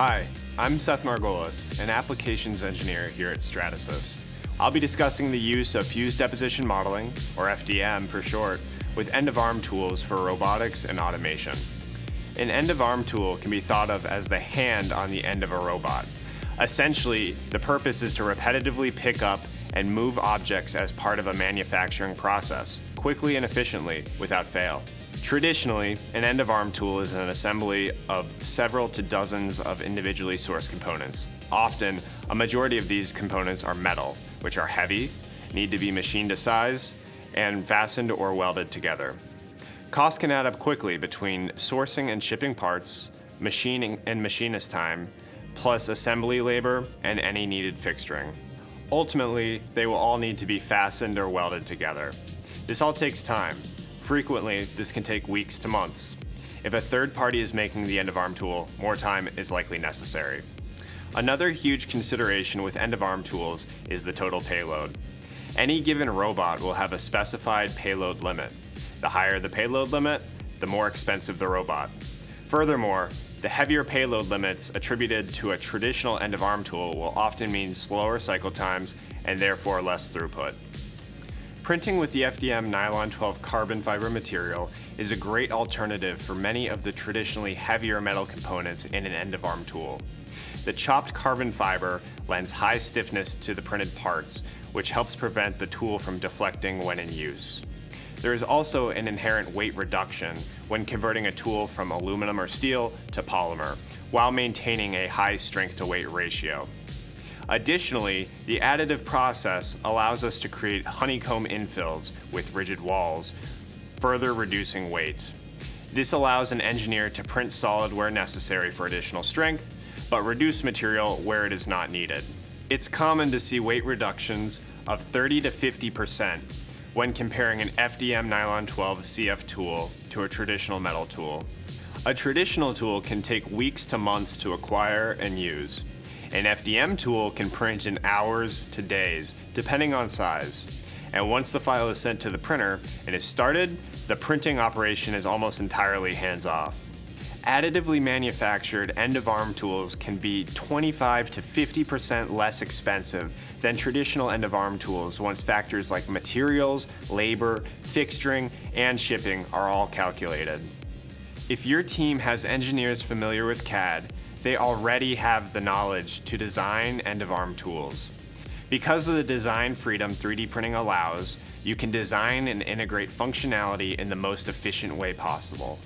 Hi, I'm Seth Margolis, an applications engineer here at Stratasys. I'll be discussing the use of fused deposition modeling, or FDM for short, with end-of-arm tools for robotics and automation. An end-of-arm tool can be thought of as the hand on the end of a robot. Essentially, the purpose is to repetitively pick up and move objects as part of a manufacturing process, quickly and efficiently, without fail. Traditionally, an end-of-arm tool is an assembly of several to dozens of individually sourced components. Often, a majority of these components are metal, which are heavy, need to be machined to size, and fastened or welded together. Costs can add up quickly between sourcing and shipping parts, machining and machinist time, plus assembly labor and any needed fixturing. Ultimately, they will all need to be fastened or welded together. This all takes time. Frequently, this can take weeks to months. If a third party is making the end-of-arm tool, more time is likely necessary. Another huge consideration with end-of-arm tools is the total payload. Any given robot will have a specified payload limit. The higher the payload limit, the more expensive the robot. Furthermore, the heavier payload limits attributed to a traditional end-of-arm tool will often mean slower cycle times and therefore less throughput. Printing with the FDM nylon 12 carbon fiber material is a great alternative for many of the traditionally heavier metal components in an end-of-arm tool. The chopped carbon fiber lends high stiffness to the printed parts, which helps prevent the tool from deflecting when in use. There is also an inherent weight reduction when converting a tool from aluminum or steel to polymer, while maintaining a high strength-to-weight ratio. Additionally, the additive process allows us to create honeycomb infills with rigid walls, further reducing weight. This allows an engineer to print solid where necessary for additional strength, but reduce material where it is not needed. It's common to see weight reductions of 30 to 50% when comparing an FDM nylon 12 CF tool to a traditional metal tool. A traditional tool can take weeks to months to acquire and use. An FDM tool can print in hours to days, depending on size. And once the file is sent to the printer and is started, the printing operation is almost entirely hands-off. Additively manufactured end-of-arm tools can be 25 to 50% less expensive than traditional end-of-arm tools once factors like materials, labor, fixturing, and shipping are all calculated. If your team has engineers familiar with CAD, they already have the knowledge to design end-of-arm tools. Because of the design freedom 3D printing allows, you can design and integrate functionality in the most efficient way possible.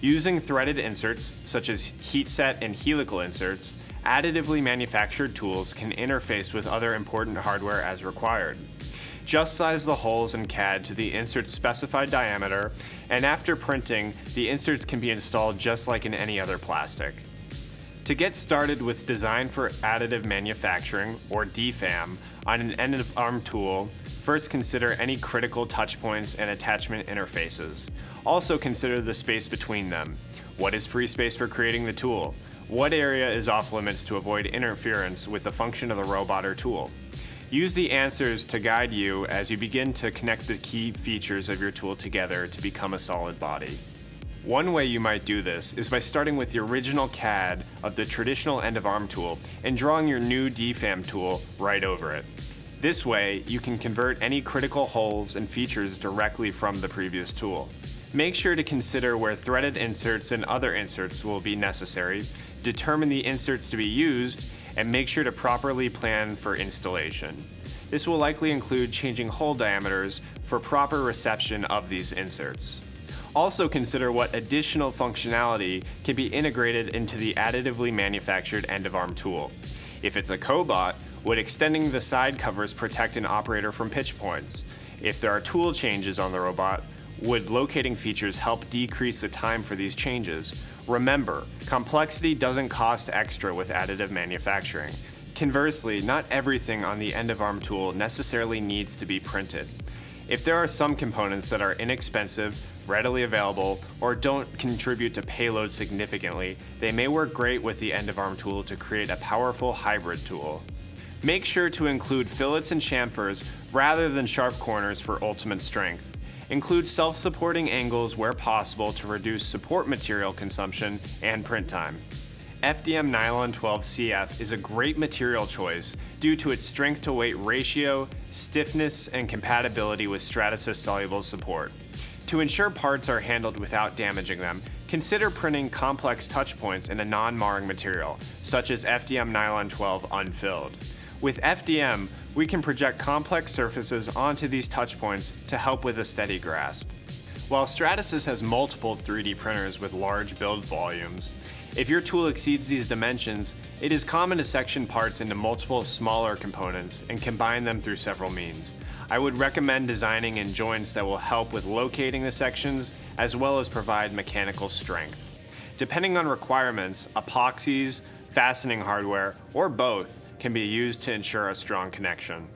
Using threaded inserts, such as heat set and helical inserts, additively manufactured tools can interface with other important hardware as required. Just size the holes in CAD to the insert's specified diameter, and after printing, the inserts can be installed just like in any other plastic. To get started with design for additive manufacturing, or DFAM, on an end-of-arm tool, first consider any critical touch points and attachment interfaces. Also consider the space between them. What is free space for creating the tool? What area is off limits to avoid interference with the function of the robot or tool? Use the answers to guide you as you begin to connect the key features of your tool together to become a solid body. One way you might do this is by starting with the original CAD of the traditional end-of-arm tool and drawing your new DFAM tool right over it. This way, you can convert any critical holes and features directly from the previous tool. Make sure to consider where threaded inserts and other inserts will be necessary, determine the inserts to be used, and make sure to properly plan for installation. This will likely include changing hole diameters for proper reception of these inserts. Also consider what additional functionality can be integrated into the additively manufactured end-of-arm tool. If it's a cobot, would extending the side covers protect an operator from pitch points? If there are tool changes on the robot, would locating features help decrease the time for these changes? Remember, complexity doesn't cost extra with additive manufacturing. Conversely, not everything on the end-of-arm tool necessarily needs to be printed. If there are some components that are inexpensive, readily available, or don't contribute to payload significantly, they may work great with the end-of-arm tool to create a powerful hybrid tool. Make sure to include fillets and chamfers rather than sharp corners for ultimate strength. Include self-supporting angles where possible to reduce support material consumption and print time. FDM Nylon 12 CF is a great material choice due to its strength to weight ratio, stiffness, and compatibility with Stratasys soluble support. To ensure parts are handled without damaging them, consider printing complex touch points in a non-marring material, such as FDM Nylon 12 unfilled. With FDM, we can project complex surfaces onto these touch points to help with a steady grasp. While Stratasys has multiple 3D printers with large build volumes, if your tool exceeds these dimensions, it is common to section parts into multiple smaller components and combine them through several means. I would recommend designing in joints that will help with locating the sections as well as provide mechanical strength. Depending on requirements, epoxies, fastening hardware, or both can be used to ensure a strong connection.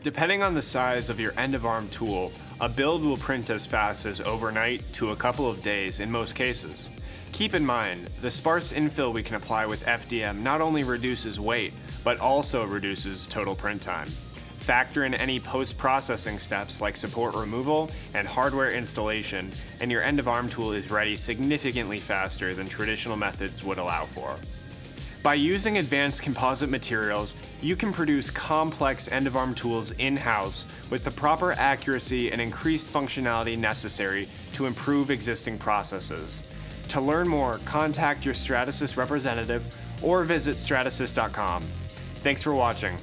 Depending on the size of your end-of-arm tool, a build will print as fast as overnight to a couple of days in most cases. Keep in mind, the sparse infill we can apply with FDM not only reduces weight, but also reduces total print time. Factor in any post-processing steps like support removal and hardware installation, and your end-of-arm tool is ready significantly faster than traditional methods would allow for. By using advanced composite materials, you can produce complex end-of-arm tools in-house with the proper accuracy and increased functionality necessary to improve existing processes. To learn more, contact your Stratasys representative or visit stratasys.com. Thanks for watching.